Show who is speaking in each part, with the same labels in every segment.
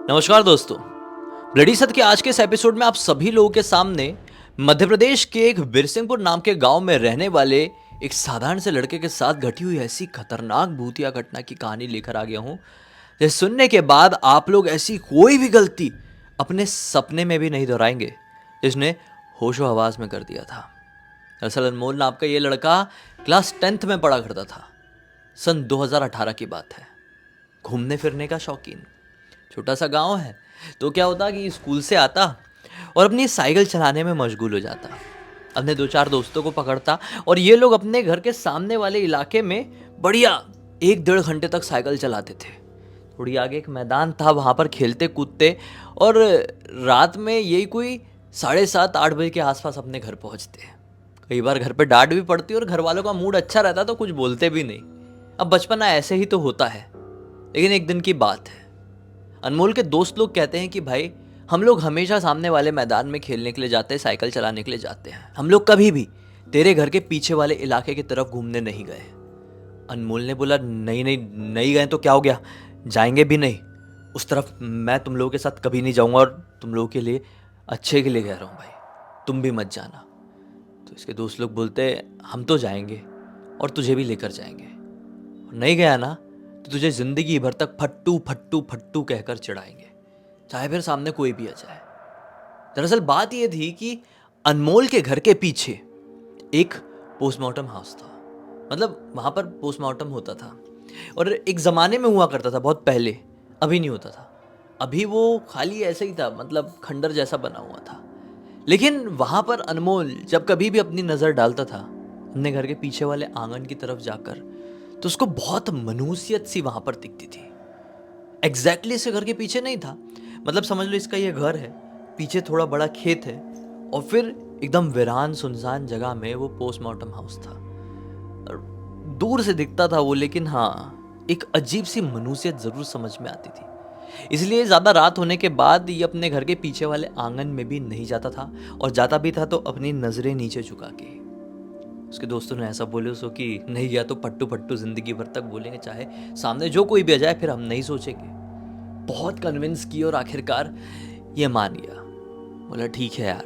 Speaker 1: नमस्कार दोस्तों। ब्लडी सत्य के आज के इस एपिसोड में आप सभी लोगों के सामने मध्य प्रदेश के एक बिरसिंहपुर नाम के गांव में रहने वाले एक साधारण से लड़के के साथ घटी हुई ऐसी खतरनाक भूतिया घटना की कहानी लेकर आ गया हूं जिसे सुनने के बाद आप लोग ऐसी कोई भी गलती अपने सपने में भी नहीं दोहराएंगे जिसने होशो हवास में कर दिया था। दरअसल अनमोल नाम का ये लड़का क्लास 10th में पढ़ा करता था। सन 2018 की बात है। घूमने फिरने का शौकीन, छोटा सा गांव है तो क्या होता कि स्कूल से आता और अपनी साइकिल चलाने में मशगूल हो जाता, अपने 2-4 दोस्तों को पकड़ता और ये लोग अपने घर के सामने वाले इलाके में बढ़िया 1-1.5 घंटे तक साइकिल चलाते थे। थोड़ी आगे एक मैदान था, वहाँ पर खेलते कूदते और रात में यही कोई 7:30-8 बजे के आसपास अपने घर पहुँचते। कई बार घर पे डांट भी पड़ती और घर वालों का मूड अच्छा रहता तो कुछ बोलते भी नहीं। अब बचपना ऐसे ही तो होता है। लेकिन एक दिन की बात है, अनमोल के दोस्त लोग कहते हैं कि भाई हम लोग हमेशा सामने वाले मैदान में खेलने के लिए जाते हैं, साइकिल चलाने के लिए जाते हैं, हम लोग कभी भी तेरे घर के पीछे वाले इलाके की तरफ घूमने नहीं गए। अनमोल ने बोला नहीं नहीं नहीं गए तो क्या हो गया, जाएंगे भी नहीं उस तरफ, मैं तुम लोगों के साथ कभी नहीं जाऊंगा और तुम लोगों के लिए अच्छे के लिए कह रहा हूँ भाई, तुम भी मत जाना। तो इसके दोस्त लोग बोलते हम तो जाएंगे और तुझे भी लेकर जाएंगे, और नहीं गया ना तो तुझे जिंदगी भर तक फट्टू फट्टू फट्टू कहकर चिढ़ाएंगे, चाहे फिर सामने कोई भी आ जाए। दरअसल बात यह थी कि अनमोल के घर के पीछे एक पोस्टमार्टम हाउस था, मतलब वहां पर पोस्टमार्टम होता था और एक ज़माने में हुआ करता था, बहुत पहले, अभी नहीं होता था। अभी वो खाली ऐसे ही था, मतलब खंडर जैसा बना हुआ था। लेकिन वहां पर अनमोल जब कभी भी अपनी नज़र डालता था अपने घर के पीछे वाले आंगन की तरफ जाकर, तो उसको बहुत मनुष्यत सी वहां पर दिखती थी। एग्जैक्टली इसके घर के पीछे नहीं था, मतलब समझ लो इसका ये घर है, पीछे थोड़ा बड़ा खेत है और फिर एकदम वीरान सुनसान जगह में वो पोस्टमार्टम हाउस था। और दूर से दिखता था वो, लेकिन हाँ एक अजीब सी मनुष्यत जरूर समझ में आती थी। इसलिए ज़्यादा रात होने के बाद ये अपने घर के पीछे वाले आंगन में भी नहीं जाता था, और जाता भी था तो अपनी नज़रें नीचे झुका के। उसके दोस्तों ने ऐसा बोले उसको कि नहीं गया तो पट्टू पट्टू जिंदगी भर तक बोलेंगे, चाहे सामने जो कोई भी आ जाए, फिर हम नहीं सोचेंगे। बहुत कन्विंस किए और आखिरकार ये मान गया। बोला ठीक है यार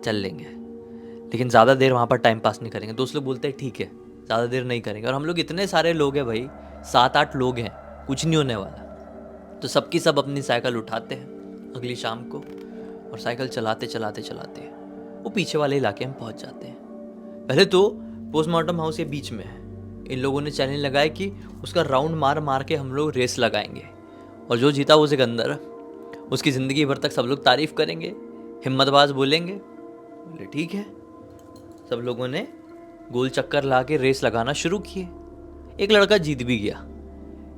Speaker 1: चल लेंगे, लेकिन ज़्यादा देर वहाँ पर टाइम पास नहीं करेंगे। दोस्त लोग बोलते हैं ठीक है ज़्यादा देर नहीं करेंगे, और हम लोग इतने सारे लोग हैं भाई, 7-8 लोग हैं, कुछ नहीं होने वाला। तो सबकी सब अपनी साइकिल उठाते हैं अगली शाम को, और साइकिल चलाते चलाते चलाते वो पीछे वाले इलाके में पहुँच जाते हैं। पहले तो पोस्टमार्टम हाउस के बीच में है, इन लोगों ने चैलेंज लगाया कि उसका राउंड मार मार के हम लोग रेस लगाएंगे, और जो जीता वो सिकंदर, उसकी ज़िंदगी भर तक सब लोग तारीफ करेंगे, हिम्मतबाज बोलेंगे। बोले ठीक है। सब लोगों ने गोल चक्कर ला के रेस लगाना शुरू किए। एक लड़का जीत भी गया,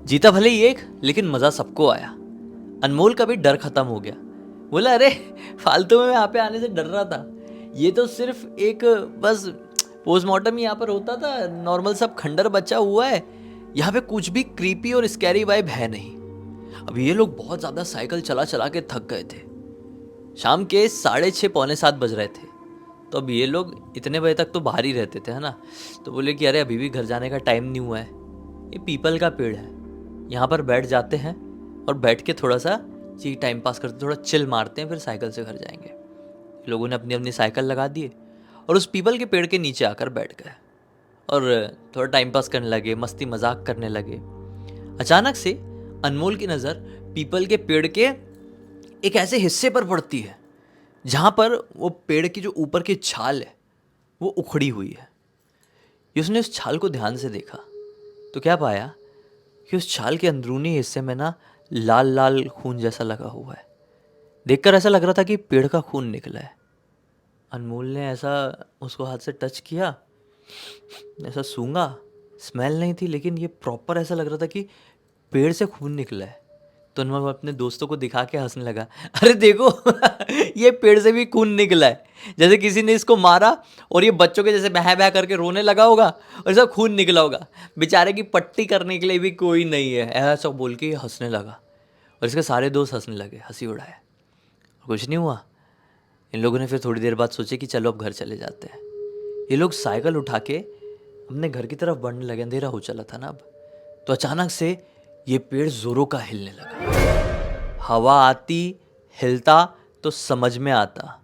Speaker 1: जीता भले ही एक, लेकिन मज़ा सबको आया। अनमोल का भी डर खत्म हो गया। बोला अरे फालतू में मैं यहाँ पे आने से डर रहा था, ये तो सिर्फ एक बस पोस्टमार्टम यहाँ पर होता था, नॉर्मल सब खंडर बचा हुआ है, यहाँ पे कुछ भी क्रीपी और स्कैरी वाइब है नहीं। अब ये लोग बहुत ज़्यादा साइकिल चला चला के थक गए थे। शाम के 6:30 पौने 7 बज रहे थे, तो अब ये लोग इतने बजे तक तो बाहर ही रहते थे, है ना। तो बोले कि अरे अभी भी घर जाने का टाइम नहीं हुआ है, ये पीपल का पेड़ है, यहाँ पर बैठ जाते हैं और बैठ के थोड़ा सा टाइम पास करते, थोड़ा चिल मारते हैं, फिर साइकिल से घर जाएंगे। लोगों ने अपनी अपनी साइकिल लगा दिए और उस पीपल के पेड़ के नीचे आकर बैठ गए और थोड़ा टाइम पास करने लगे, मस्ती मजाक करने लगे। अचानक से अनमोल की नज़र पीपल के पेड़ के एक ऐसे हिस्से पर पड़ती है जहाँ पर वो पेड़ की जो ऊपर की छाल है वो उखड़ी हुई है। उसने उस छाल को ध्यान से देखा तो क्या पाया कि उस छाल के अंदरूनी हिस्से में ना लाल लाल खून जैसा लगा हुआ है। देखकर ऐसा लग रहा था कि पेड़ का खून निकला है। अनमोल ने ऐसा उसको हाथ से टच किया, ऐसा सूंघा, स्मेल नहीं थी, लेकिन ये प्रॉपर ऐसा लग रहा था कि पेड़ से खून निकला है। तो अनमोल अपने दोस्तों को दिखा के हंसने लगा, अरे देखो ये पेड़ से भी खून निकला है, जैसे किसी ने इसको मारा और ये बच्चों के जैसे बह बह करके रोने लगा होगा और ऐसा खून निकला होगा, बेचारे की पट्टी करने के लिए भी कोई नहीं है, ऐसा बोल के हंसने लगा। और इसके सारे दोस्त हंसने लगे, हंसी उड़ाए, कुछ नहीं हुआ। इन लोगों ने फिर थोड़ी देर बाद सोचे कि चलो अब घर चले जाते हैं। ये लोग साइकिल उठा के अपने घर की तरफ बढ़ने लगे, अंधेरा हो चला था ना अब। तो अचानक से ये पेड़ जोरों का हिलने लगा। हवा आती, हिलता तो समझ में आता।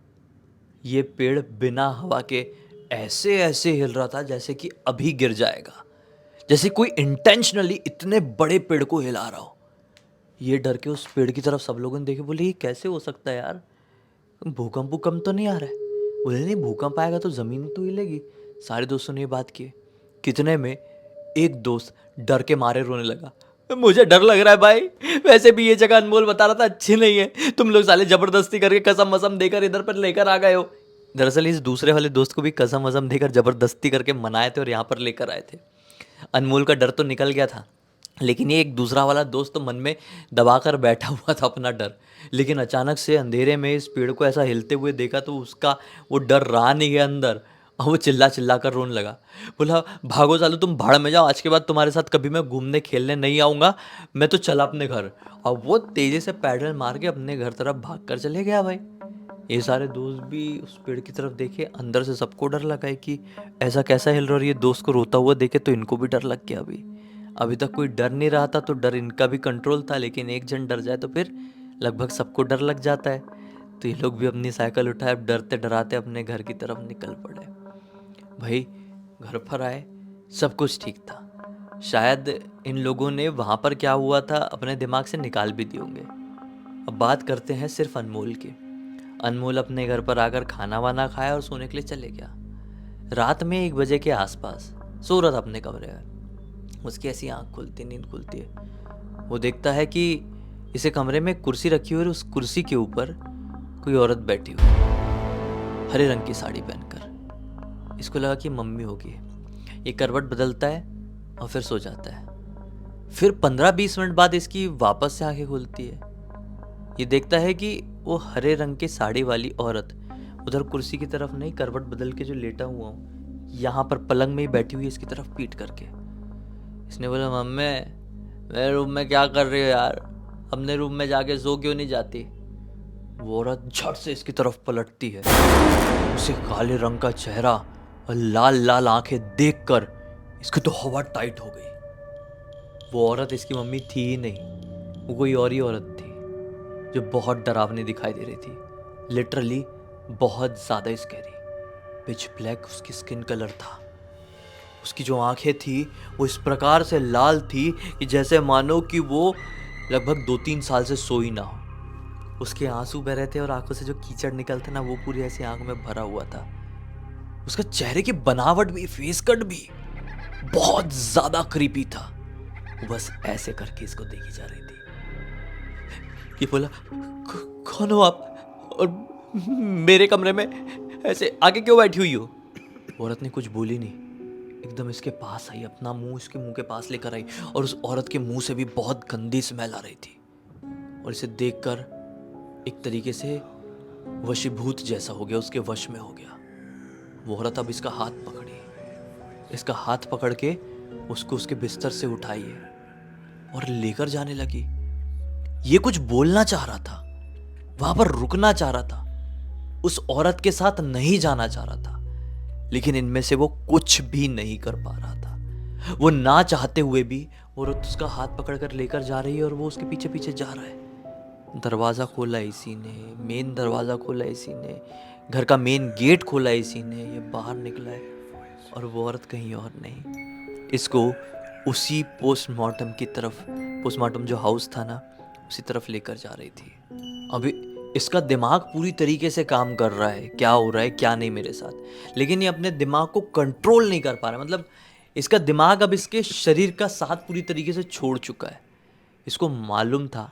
Speaker 1: ये पेड़ बिना हवा के ऐसे ऐसे हिल रहा था जैसे कि अभी गिर जाएगा, जैसे कोई इंटेंशनली इतने बड़े पेड़ को हिला रहा हो। ये डर के उस पेड़ की तरफ सब लोगों ने देखे, बोले ये कैसे हो सकता है यार, भूकंप भूकंप तो नहीं आ रहा है। बोले नहीं, भूकंप आएगा तो जमीन तो हिलेगी। सारे दोस्तों ने ये बात की। कितने में एक दोस्त डर के मारे रोने लगा, मुझे डर लग रहा है भाई, वैसे भी ये जगह अनमोल बता रहा था अच्छी नहीं है, तुम लोग साले जबरदस्ती करके कसम वसम देकर इधर पर लेकर आ गए हो। दरअसल इस दूसरे वाले दोस्त को भी कसम वसम देकर जबरदस्ती करके मनाए थे और यहाँ पर लेकर आए थे। अनमोल का डर तो निकल गया था, लेकिन ये एक दूसरा वाला दोस्त तो मन में दबाकर बैठा हुआ था अपना डर। लेकिन अचानक से अंधेरे में इस पेड़ को ऐसा हिलते हुए देखा तो उसका वो डर रहा नहीं गया अंदर, और वो चिल्ला चिल्ला कर रोने लगा। बोला भागो सालो, तुम भाड़ में जाओ, आज के बाद तुम्हारे साथ कभी मैं घूमने खेलने नहीं आऊँगा, मैं तो चला अपने घर। और वो तेज़ी से पैडल मार के अपने घर तरफ भाग कर चले गया भाई। ये सारे दोस्त भी उस पेड़ की तरफ देखे, अंदर से सबको डर लगा है कि ऐसा कैसा हिल रहा है, और ये दोस्त को रोता हुआ देखे तो इनको भी डर लग गया। अभी अभी तक कोई डर नहीं रहा था तो डर इनका भी कंट्रोल था, लेकिन एक जन डर जाए तो फिर लगभग सबको डर लग जाता है। तो ये लोग भी अपनी साइकिल उठाए, डरते डराते अपने घर की तरफ निकल पड़े। भाई घर पर आए, सब कुछ ठीक था। शायद इन लोगों ने वहाँ पर क्या हुआ था अपने दिमाग से निकाल भी दिए होंगे। अब बात करते हैं सिर्फ अनमोल की। अनमोल अपने घर पर आकर खाना वाना खाया और सोने के लिए चले गया। रात में 1 बजे के आसपास सो रहा था अपने कमरे में। उसकी ऐसी आंख खुलती, नींद खुलती है। वो देखता है कि इसे कमरे में कुर्सी रखी हुई और उस कुर्सी के ऊपर कोई औरत बैठी हुई, हरे रंग की साड़ी पहनकर। इसको लगा कि मम्मी होगी। ये करवट बदलता है और फिर सो जाता है। फिर 15-20 मिनट बाद इसकी वापस से आंखें खुलती है। ये देखता है कि वो हरे रंग की साड़ी वाली औरत उधर कुर्सी की तरफ नहीं, करवट बदल के जो लेटा हुआ हूँ यहाँ पर पलंग में ही बैठी हुई है इसकी तरफ पीट करके। इसने बोला, मम्मी मेरे रूम में क्या कर रही हो यार, अपने रूम में जाके सो क्यों नहीं जाती। वो औरत झट से इसकी तरफ पलटती है। उसे काले रंग का चेहरा और लाल लाल आंखें देखकर इसकी तो हवा टाइट हो गई। वो औरत इसकी मम्मी थी ही नहीं, वो कोई और ही औरत थी जो बहुत डरावनी दिखाई दे रही थी। लिटरली बहुत ज़्यादा स्कैरी। पिच ब्लैक उसकी स्किन कलर था। उसकी जो आंखें थी वो इस प्रकार से लाल थी कि जैसे मानो कि वो लगभग 2-3 साल से सोई ना हो। उसके आंसू बह रहे थे और आंखों से जो कीचड़ निकलता ना वो पूरी ऐसी आंख में भरा हुआ था। उसका चेहरे की बनावट भी, फेस कट भी बहुत ज्यादा क्रीपी था। वो बस ऐसे करके इसको देखी जा रही थी। ये बोला, कौन हो आप और मेरे कमरे में ऐसे आके क्यों बैठी हुई हो?" औरत ने कुछ बोली नहीं, एकदम इसके पास आई, अपना मुंह इसके मुंह के पास लेकर आई, और उस औरत के मुंह से भी बहुत गंदी स्मेल आ रही थी। और इसे देखकर एक तरीके से वशीभूत जैसा हो गया, उसके वश में हो गया। वो औरत अब इसका हाथ पकड़ी, इसका हाथ पकड़ के उसको उसके बिस्तर से उठाई है और लेकर जाने लगी। ये कुछ बोलना चाह रहा था, वहां पर रुकना चाह रहा था, उस औरत के साथ नहीं जाना चाह रहा था, लेकिन इनमें से वो कुछ भी नहीं कर पा रहा था। वो ना चाहते हुए भी औरत उसका हाथ पकड़कर लेकर जा रही है और वो उसके पीछे पीछे जा रहा है। दरवाज़ा खोला इसी ने, मेन दरवाज़ा खोला इसी ने, घर का मेन गेट खोला इसी ने, ये बाहर निकला है और वो औरत कहीं और नहीं, इसको उसी पोस्टमार्टम की तरफ, पोस्टमार्टम जो हाउस था ना उसी तरफ लेकर जा रही थी। अभी इसका दिमाग पूरी तरीके से काम कर रहा है, क्या हो रहा है क्या नहीं मेरे साथ, लेकिन ये अपने दिमाग को कंट्रोल नहीं कर पा रहा। मतलब इसका दिमाग अब इसके शरीर का साथ पूरी तरीके से छोड़ चुका है। इसको मालूम था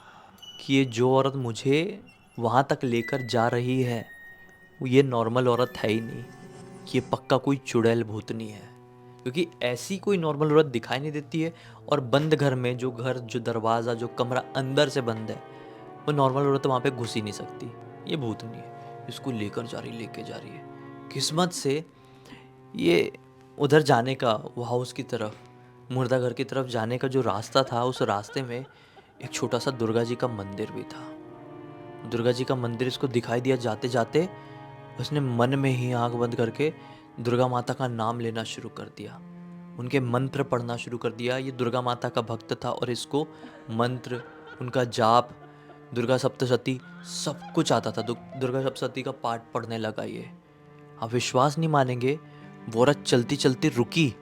Speaker 1: कि ये जो औरत मुझे वहाँ तक लेकर जा रही है वो ये नॉर्मल औरत है ही नहीं, ये पक्का कोई चुड़ैल भूतनी है, क्योंकि ऐसी कोई नॉर्मल औरत दिखाई नहीं देती है। और बंद घर में जो घर, जो दरवाज़ा, जो कमरा अंदर से बंद है, वो नॉर्मल औरत वहाँ पे घुस ही नहीं सकती। ये भूतनी है, इसको लेकर जा रही, लेके जा रही है। किस्मत से ये उधर जाने का, वो हाउस की तरफ, मुर्दा घर की तरफ जाने का जो रास्ता था, उस रास्ते में एक छोटा सा दुर्गा जी का मंदिर भी था। दुर्गा जी का मंदिर इसको दिखाई दिया जाते जाते, उसने मन में ही आंख बंद करके दुर्गा माता का नाम लेना शुरू कर दिया, उनके मंत्र पढ़ना शुरू कर दिया। ये दुर्गा माता का भक्त था और इसको मंत्र, उनका जाप, दुर्गा सप्तशती सब कुछ आता था। दुर्गा सप्तशती का पाठ पढ़ने लगा ये। आप विश्वास नहीं मानेंगे, वो औरत चलती चलती रुकी,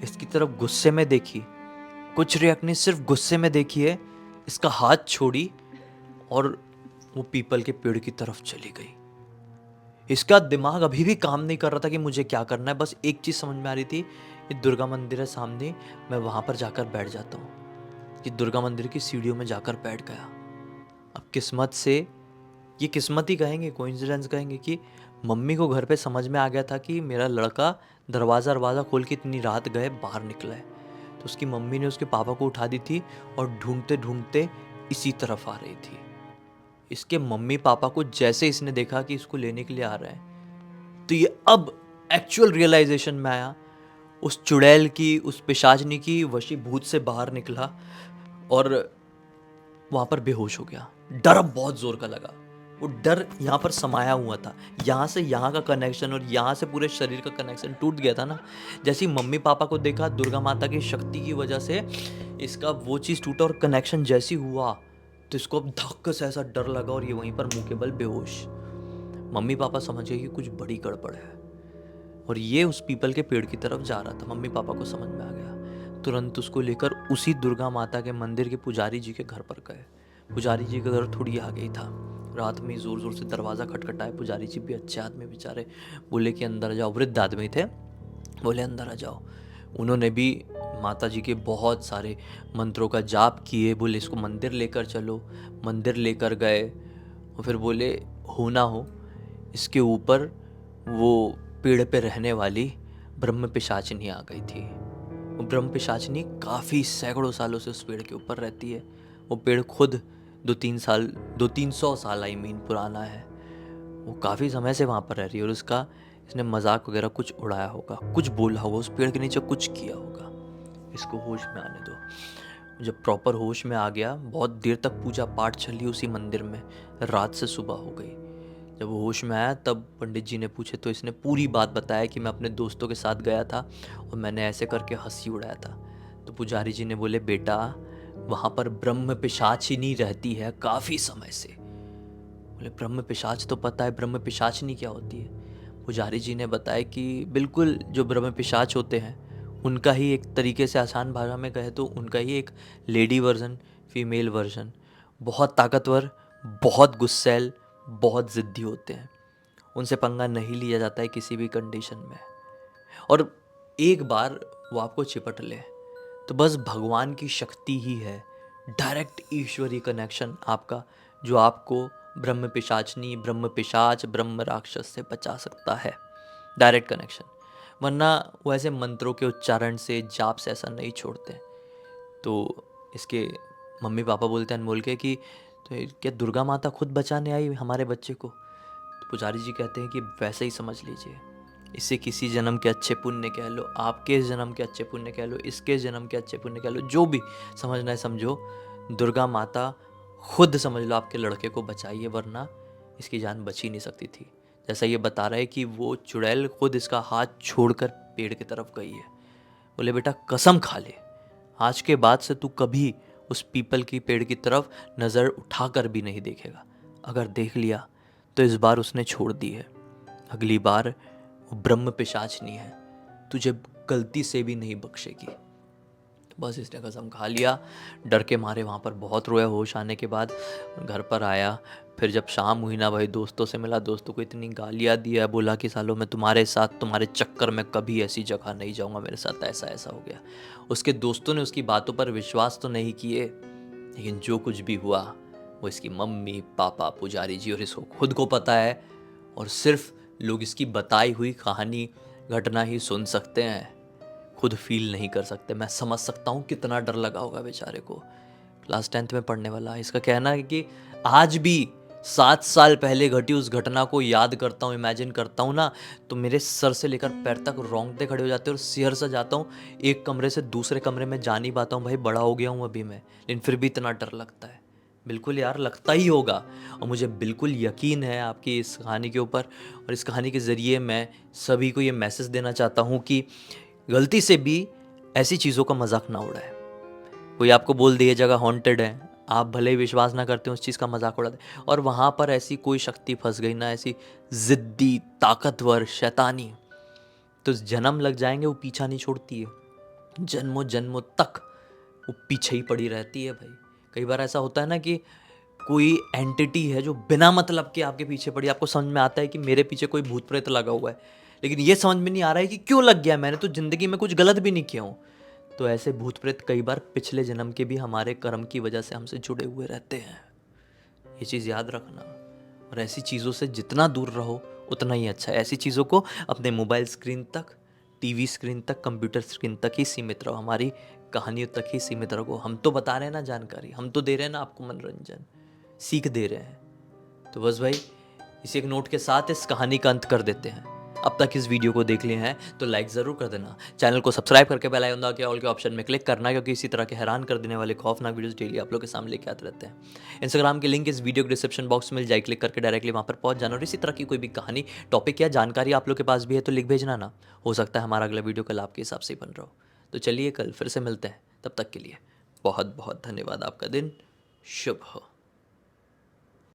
Speaker 1: इसकी तरफ गुस्से में देखी, कुछ रिएक्ट नहीं, सिर्फ गुस्से में देखी है, इसका हाथ छोड़ी और वो पीपल के पेड़ की तरफ चली गई। इसका दिमाग अभी भी काम नहीं कर रहा था कि मुझे क्या करना है। बस एक चीज समझ में आ रही थी, ये दुर्गा मंदिर है सामने, मैं वहां पर जाकर बैठ जाता हूँ। कि दुर्गा मंदिर की सीढ़ियों में जाकर बैठ गया। अब किस्मत से, ये किस्मत ही कहेंगे, कोइंसिडेंस कहेंगे, कि मम्मी को घर पे समझ में आ गया था कि मेरा लड़का दरवाज़ा खोल के इतनी रात गए बाहर निकला है। तो उसकी मम्मी ने उसके पापा को उठा दी थी और ढूंढते ढूंढते इसी तरफ आ रही थी। इसके मम्मी पापा को जैसे इसने देखा कि इसको लेने के लिए आ रहा है, तो ये अब एक्चुअल रियलाइजेशन में आया, उस चुड़ैल की, उस पिशाचनी की वशीभूत से बाहर निकला और वहां पर बेहोश हो गया। डर अब बहुत जोर का लगा। वो डर यहाँ पर समाया हुआ था, यहाँ से यहाँ का कनेक्शन और यहाँ से पूरे शरीर का कनेक्शन टूट गया था ना। जैसे ही मम्मी पापा को देखा, दुर्गा माता की शक्ति की वजह से इसका वो चीज़ टूटा और कनेक्शन जैसी हुआ, तो इसको अब धक्का से ऐसा डर लगा और ये वहीं पर मुंह के बल बेहोश। मम्मी पापा समझ गए कि कुछ बड़ी गड़बड़ है और ये उस पीपल के पेड़ की तरफ जा रहा था। मम्मी पापा को समझ में आ गया, तुरंत उसको लेकर उसी दुर्गा माता के मंदिर के पुजारी जी के घर पर गए। पुजारी जी का घर थोड़ी आगे ही था। रात में जोर जोर से दरवाज़ा खटखटाया। पुजारी जी भी अच्छे आदमी बेचारे, बोले कि अंदर आ जाओ। वृद्ध आदमी थे, बोले अंदर आ जाओ। उन्होंने भी माता जी के बहुत सारे मंत्रों का जाप किए। बोले इसको मंदिर लेकर चलो। मंदिर लेकर गए और फिर बोले हो ना हो, इसके ऊपर वो पेड़ पे रहने वाली ब्रह्म पिशाचिनी आ गई थी। वो ब्रह्म पिशाचिनी काफ़ी सैकड़ों सालों से उस पेड़ के ऊपर रहती है। वो पेड़ खुद 200-300 साल पुराना है। वो काफ़ी समय से वहाँ पर रह रही है और उसका इसने मजाक वगैरह कुछ उड़ाया होगा, कुछ बोला होगा, उस पेड़ के नीचे कुछ किया होगा। इसको होश में आने दो। जब प्रॉपर होश में आ गया, बहुत देर तक पूजा पाठ चली उसी मंदिर में, रात से सुबह हो गई। जब वो होश में आया तब पंडित जी ने पूछे तो इसने पूरी बात बताया कि मैं अपने दोस्तों के साथ गया था और मैंने ऐसे करके हंसी उड़ाया था। तो पुजारी जी ने बोले बेटा, वहाँ पर ब्रह्म पिशाचिनी रहती है काफ़ी समय से। बोले ब्रह्म पिशाच तो पता है, ब्रह्म पिशाचिनी क्या होती है? पुजारी जी ने बताया कि बिल्कुल जो ब्रह्म पिशाच होते हैं उनका ही, एक तरीके से आसान भाषा में कहे तो उनका ही एक लेडी वर्जन, फीमेल वर्जन। बहुत ताकतवर, बहुत गुस्सैल, बहुत ज़िद्दी होते हैं। उनसे पंगा नहीं लिया जाता है किसी भी कंडीशन में। और एक बार वो आपको चिपट ले तो बस भगवान की शक्ति ही है, डायरेक्ट ईश्वरी कनेक्शन आपका, जो आपको ब्रह्म पिशाचनी, ब्रह्म पिशाच, ब्रह्म राक्षस से बचा सकता है। Direct connection. वरना वो ऐसे मंत्रों के उच्चारण से, जाप से ऐसा नहीं छोड़ते। तो इसके मम्मी पापा बोलते हैं अनमोल के कि तो क्या दुर्गा माता खुद बचाने आई हमारे बच्चे को? तो पुजारी जी कहते हैं कि वैसे ही समझ लीजिए। इसे किसी जन्म के अच्छे पुण्य कह लो, आपके जन्म के अच्छे पुण्य कह लो, इसके जन्म के अच्छे पुण्य कह लो, जो भी समझना है समझो। दुर्गा माता खुद समझ लो आपके लड़के को बचाई है, वरना इसकी जान बच ही नहीं सकती थी। जैसा ये बता रहा है कि वो चुड़ैल खुद इसका हाथ छोड़कर पेड़ की तरफ गई है। बोले बेटा कसम खा ले, आज के बाद से तू कभी उस पीपल की पेड़ की तरफ नज़र उठाकर भी नहीं देखेगा। अगर देख लिया तो इस बार उसने छोड़ दी है, अगली बार वो ब्रह्म पिशाचनी है, तुझे गलती से भी नहीं बख्शेगी। तो बस इसने कसम खा लिया। डर के मारे वहाँ पर बहुत रोया। होश आने के बाद घर पर आया। फिर जब शाम हुई ना भाई, दोस्तों से मिला, दोस्तों को इतनी गालियाँ दिया, बोला कि सालों मैं तुम्हारे साथ, तुम्हारे चक्कर में कभी ऐसी जगह नहीं जाऊँगा, मेरे साथ ऐसा ऐसा हो गया। उसके दोस्तों ने उसकी बातों पर विश्वास तो नहीं किए, लेकिन जो कुछ भी हुआ वो इसकी मम्मी पापा, पुजारी जी और इसको खुद को पता है। और सिर्फ लोग इसकी बताई हुई कहानी, घटना ही सुन सकते हैं, खुद फील नहीं कर सकते। मैं समझ सकता हूँ कितना डर लगा होगा बेचारे को। क्लास 10th में पढ़ने वाला। इसका कहना है कि आज भी 7 साल पहले घटी उस घटना को याद करता हूँ, इमेजिन करता हूँ ना, तो मेरे सर से लेकर पैर तक रोंगटे खड़े हो जाते हैं और सिहर सा जाता हूँ। एक कमरे से दूसरे कमरे में जा नहीं पाता हूँ। भाई बड़ा हो गया हूँ अभी मैं, लेकिन फिर भी इतना डर लगता है। बिल्कुल यार, लगता ही होगा। और मुझे बिल्कुल यकीन है आपकी इस कहानी के ऊपर। और इस कहानी के ज़रिए मैं सभी को ये मैसेज देना चाहता हूँ कि गलती से भी ऐसी चीज़ों का मजाक ना उड़ाए। कोई आपको बोल दे ये जगह हॉन्टेड है, आप भले ही विश्वास ना करते हो, उस चीज़ का मजाक उड़ाते, और वहाँ पर ऐसी कोई शक्ति फंस गई ना, ऐसी जिद्दी ताकतवर शैतानी, तो जन्म लग जाएंगे वो पीछा नहीं छोड़ती है, जन्मों जन्मों तक वो पीछे ही पड़ी रहती है भाई। कई बार ऐसा होता है ना कि कोई एंटिटी है जो बिना मतलब के आपके पीछे पड़ी, आपको समझ में आता है कि मेरे पीछे कोई भूत प्रेत लगा हुआ है, लेकिन ये समझ में नहीं आ रहा है कि क्यों लग गया, मैंने तो जिंदगी में कुछ गलत भी नहीं किया हूँ। तो ऐसे भूत प्रेत कई बार पिछले जन्म के भी हमारे कर्म की वजह से हमसे जुड़े हुए रहते हैं, ये चीज़ याद रखना। और ऐसी चीज़ों से जितना दूर रहो उतना ही अच्छा है। ऐसी चीज़ों को अपने मोबाइल स्क्रीन तक, टीवी स्क्रीन तक, कंप्यूटर स्क्रीन तक ही सीमित रहो, हमारी कहानियों तक ही सीमित रखो। हम तो बता रहे हैं ना जानकारी, हम तो दे रहे हैं ना आपको मनोरंजन, सीख दे रहे हैं। तो बस भाई इसी एक नोट के साथ इस कहानी का अंत कर देते हैं। अब तक इस वीडियो को देख लिए हैं तो लाइक ज़रूर कर देना, चैनल को सब्सक्राइब करके बेल आइकन दबा के ऑल के ऑप्शन में क्लिक करना, क्योंकि इसी तरह के हैरान कर देने वाले खौफनाक वीडियोस डेली आप लोग के सामने लेके आते रहते हैं। इंस्टाग्राम की लिंक इस वीडियो के डिस्क्रिप्शन बॉक्स में मिल जाए, क्लिक करके डायरेक्टली वहाँ पर पहुँच जाना। और इसी तरह की कोई भी कहानी, टॉपिक या जानकारी आप लोग के पास भी है तो लिख भेजना ना, हो सकता है हमारा अगला वीडियो कल आपके हिसाब से ही बन रहा हो। तो चलिए कल फिर से मिलते हैं, तब तक के लिए बहुत बहुत धन्यवाद। आपका दिन शुभ हो।